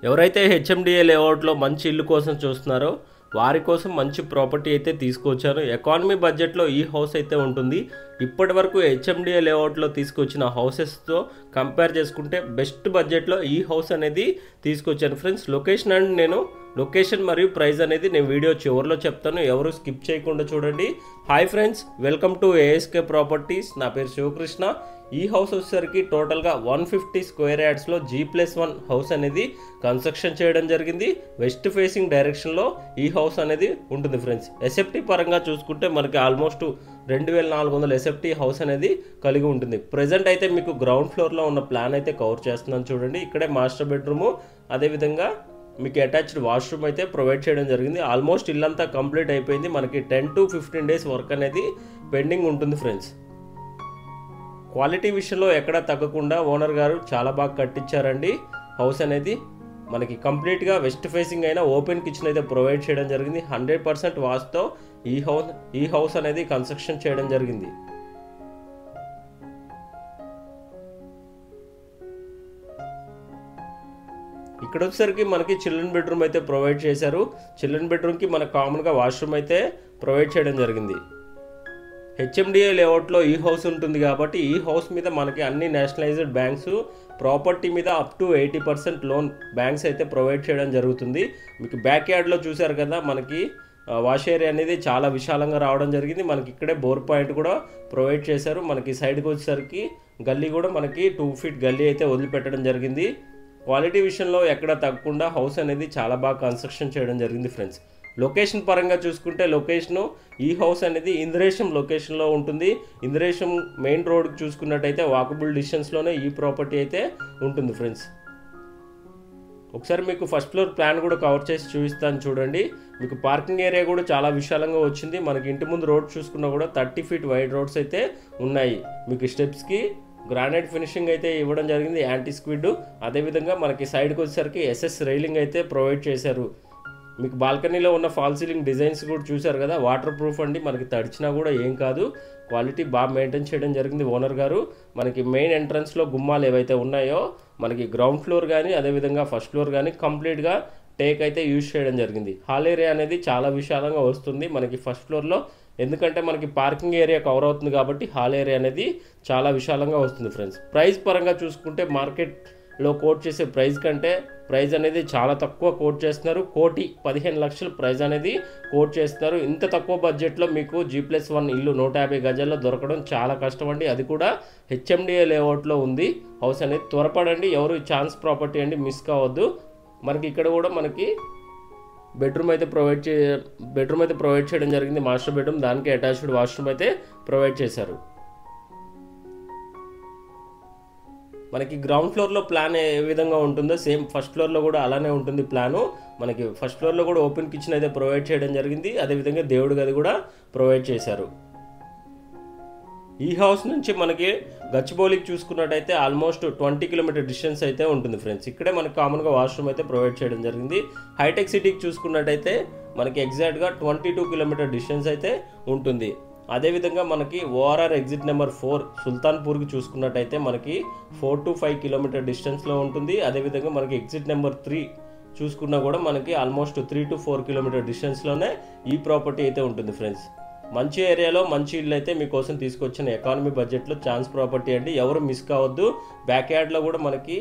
ఎవరైతే హెచ్ఎండిఏ లేఅవుట్లో మంచి ఇల్లు కోసం చూస్తున్నారో వారి కోసం మంచి ప్రాపర్టీ అయితే తీసుకొచ్చారు. ఎకానమీ బడ్జెట్లో ఈ హౌస్ అయితే ఉంటుంది. ఇప్పటి వరకు హెచ్ఎండిఏ లేఅవుట్లో తీసుకొచ్చిన హౌసెస్తో కంపేర్ చేసుకుంటే బెస్ట్ బడ్జెట్లో ఈ హౌస్ అనేది తీసుకొచ్చాను ఫ్రెండ్స్. లొకేషన్ అండ్ నేను లొకేషన్ మరియు ప్రైస్ అనేది నేను వీడియో చివరిలో చెప్తాను, ఎవరు స్కిప్ చేయకుండా చూడండి. Hi friends, welcome to ASK properties. నా పేరు శివకృష్ణ. ఈ హౌస్ వచ్చేసరికి టోటల్గా 150 స్క్వేర్ యార్డ్స్లో G+1 హౌస్ అనేది కన్స్ట్రక్షన్ చేయడం జరిగింది. వెస్ట్ ఫేసింగ్ డైరెక్షన్లో ఈ హౌస్ అనేది ఉంటుంది ఫ్రెండ్స్. ఎస్ఎఫ్టీ పరంగా చూసుకుంటే మనకి ఆల్మోస్ట్ 2400 ఎస్ఎఫ్టీ హౌస్ అనేది కలిగి ఉంటుంది. ప్రజెంట్ అయితే మీకు గ్రౌండ్ ఫ్లోర్లో ఉన్న ప్లాన్ అయితే కవర్ చేస్తున్నాను చూడండి. ఇక్కడే మాస్టర్ బెడ్రూము, అదేవిధంగా మీకు అటాచ్డ్ వాష్రూమ్ అయితే ప్రొవైడ్ చేయడం జరిగింది. ఆల్మోస్ట్ ఇల్లంతా కంప్లీట్ అయిపోయింది. మనకి 10 to 15 డేస్ వర్క్ అనేది పెండింగ్ ఉంటుంది ఫ్రెండ్స్. క్వాలిటీ విషయంలో ఎక్కడా తగ్గకుండా ఓనర్ గారు చాలా బాగా కట్టించారండి. హౌస్ అనేది మనకి కంప్లీట్గా వెస్ట్ ఫేసింగ్ అయినా ఓపెన్ కిచెన్ అయితే ప్రొవైడ్ చేయడం జరిగింది. 100% వాస్తో ఈ హౌస్ అనేది కన్స్ట్రక్షన్ చేయడం జరిగింది. ఇక్కడ వచ్చేసరికి మనకి చిల్డ్రన్ బెడ్రూమ్ అయితే ప్రొవైడ్ చేశారు. చిల్డ్రన్ బెడ్రూమ్కి మనకు కామన్గా వాష్రూమ్ అయితే ప్రొవైడ్ చేయడం జరిగింది. హెచ్ఎండిఏ లేఅవుట్లో ఈ హౌస్ ఉంటుంది కాబట్టి ఈ హౌస్ మీద మనకి అన్ని నేషనలైజ్డ్ బ్యాంక్స్ ప్రాపర్టీ మీద అప్ టు 80% లోన్ బ్యాంక్స్ అయితే ప్రొవైడ్ చేయడం జరుగుతుంది. మీకు బ్యాక్ యార్డ్లో చూశారు కదా, మనకి వాష్ ఏరియా అనేది చాలా విశాలంగా రావడం జరిగింది. మనకి ఇక్కడే బోర్ పాయింట్ కూడా ప్రొవైడ్ చేశారు. మనకి సైడ్కి వచ్చేసరికి గల్లీ కూడా మనకి 2 feet గల్లీ అయితే వదిలిపెట్టడం జరిగింది. క్వాలిటీ విషయంలో ఎక్కడ తగ్గకుండా హౌస్ అనేది చాలా బాగా కన్స్ట్రక్షన్ చేయడం జరిగింది ఫ్రెండ్స్. లొకేషన్ పరంగా చూసుకుంటే లొకేషను ఈ హౌస్ అనేది ఇంద్రేశం లొకేషన్లో ఉంటుంది. ఇంద్రేశం మెయిన్ రోడ్కి చూసుకున్నట్టయితే వాకబుల్ డిస్టెన్స్లోనే ఈ ప్రాపర్టీ అయితే ఉంటుంది ఫ్రెండ్స్. ఒకసారి మీకు ఫస్ట్ ఫ్లోర్ ప్లాన్ కూడా కవర్ చేసి చూపిస్తాను చూడండి. మీకు పార్కింగ్ ఏరియా కూడా చాలా విశాలంగా వచ్చింది. మనకి ఇంటి ముందు రోడ్ చూసుకున్నా కూడా 30 feet వైడ్ రోడ్స్ అయితే ఉన్నాయి. మీకు స్టెప్స్కి గ్రానైట్ ఫినిషింగ్ అయితే ఇవ్వడం జరిగింది, యాంటీ స్క్విడ్. అదేవిధంగా మనకి సైడ్కి వచ్చేసరికి ఎస్ఎస్ రైలింగ్ అయితే ప్రొవైడ్ చేశారు. మీకు బాల్కనీలో ఉన్న ఫాల్ సీలింగ్ డిజైన్స్ కూడా చూశారు కదా, వాటర్ ప్రూఫ్ అండి. మనకి తడిచినా కూడా ఏం కాదు, క్వాలిటీ బాగా మెయింటైన్ చేయడం జరిగింది ఓనర్ గారు. మనకి మెయిన్ ఎంట్రన్స్లో గుమ్మాలు ఏవైతే ఉన్నాయో మనకి గ్రౌండ్ ఫ్లోర్ కానీ అదేవిధంగా ఫస్ట్ ఫ్లోర్ కానీ కంప్లీట్గా టేక్ అయితే యూజ్ చేయడం జరిగింది. హాల్ ఏరియా అనేది చాలా విశాలంగా వస్తుంది మనకి ఫస్ట్ ఫ్లోర్లో, ఎందుకంటే మనకి పార్కింగ్ ఏరియా కవర్ అవుతుంది కాబట్టి హాల్ ఏరియా అనేది చాలా విశాలంగా వస్తుంది ఫ్రెండ్స్. ప్రైస్ పరంగా చూసుకుంటే మార్కెట్లో కోట్ చేసే ప్రైస్ కంటే ప్రైస్ అనేది చాలా తక్కువ కోట్ చేస్తున్నారు. 1,15,00,000 ప్రైస్ అనేది కోట్ చేస్తున్నారు. ఇంత తక్కువ బడ్జెట్లో మీకు G+1 ఇల్లు 150 గజాల్లో దొరకడం చాలా కష్టం అండి. అది కూడా హెచ్ఎండిఏ లేఅవుట్లో ఉంది హౌస్ అనేది. త్వరపడండి, ఎవరు ఛాన్స్ ప్రాపర్టీ అండి, మిస్ కావద్దు. మనకి ఇక్కడ కూడా మనకి బెడ్రూమ్ అయితే ప్రొవైడ్ చేయడం జరిగింది, మాస్టర్ బెడ్రూమ్. దానికి అటాచ్డ్ వాష్రూమ్ అయితే ప్రొవైడ్ చేశారు. మనకి గ్రౌండ్ ఫ్లోర్లో ప్లాన్ ఏ విధంగా ఉంటుందో సేమ్ ఫస్ట్ ఫ్లోర్లో కూడా అలానే ఉంటుంది ప్లాను. మనకి ఫస్ట్ ఫ్లోర్లో కూడా ఓపెన్ కిచెన్ అయితే ప్రొవైడ్ చేయడం జరిగింది. అదేవిధంగా దేవుడి గది కూడా ప్రొవైడ్ చేశారు. ఈ హౌస్ నుంచి మనకి గచ్చిబౌలికి చూసుకున్నట్టయితే ఆల్మోస్ట్ 20 kilometer డిస్టెన్స్ అయితే ఉంటుంది ఫ్రెండ్స్. ఇక్కడే మనకి కామన్గా వాష్రూమ్ అయితే ప్రొవైడ్ చేయడం జరిగింది. హైటెక్ సిటీకి చూసుకున్నట్టయితే మనకి ఎగ్జాక్ట్గా 22 kilometer డిస్టెన్స్ అయితే ఉంటుంది. అదేవిధంగా మనకి ఓఆర్ఆర్ ఎగ్జిట్ నెంబర్ 4 సుల్తాన్పూర్కి చూసుకున్నట్టయితే మనకి 4 to 5 kilometer డిస్టెన్స్లో ఉంటుంది. అదేవిధంగా మనకి ఎగ్జిట్ నెంబర్ 3 చూసుకున్నా కూడా మనకి ఆల్మోస్ట్ 3 to 4 kilometer డిస్టెన్స్లోనే ఈ ప్రాపర్టీ అయితే ఉంటుంది ఫ్రెండ్స్. మంచి ఏరియాలో మంచి ఇల్లు అయితే మీకోసం తీసుకొచ్చిన ఎకానమీ బడ్జెట్లో ఛాన్స్ ప్రాపర్టీ అండి, ఎవరు మిస్ కావద్దు. బ్యాక్ యార్డ్లో కూడా మనకి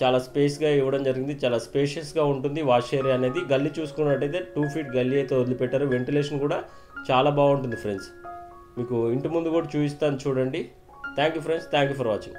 చాలా స్పేస్గా ఇవ్వడం జరిగింది, చాలా స్పేషియస్గా ఉంటుంది వాష్ ఏరియా అనేది. గల్లీ చూసుకున్నట్టయితే 2 feet గల్లీ అయితే వదిలిపెట్టారు. వెంటిలేషన్ కూడా చాలా బాగుంటుంది ఫ్రెండ్స్. మీకు ఇంటి ముందు కూడా చూపిస్తాను చూడండి. Thank you friends, thank you for watching.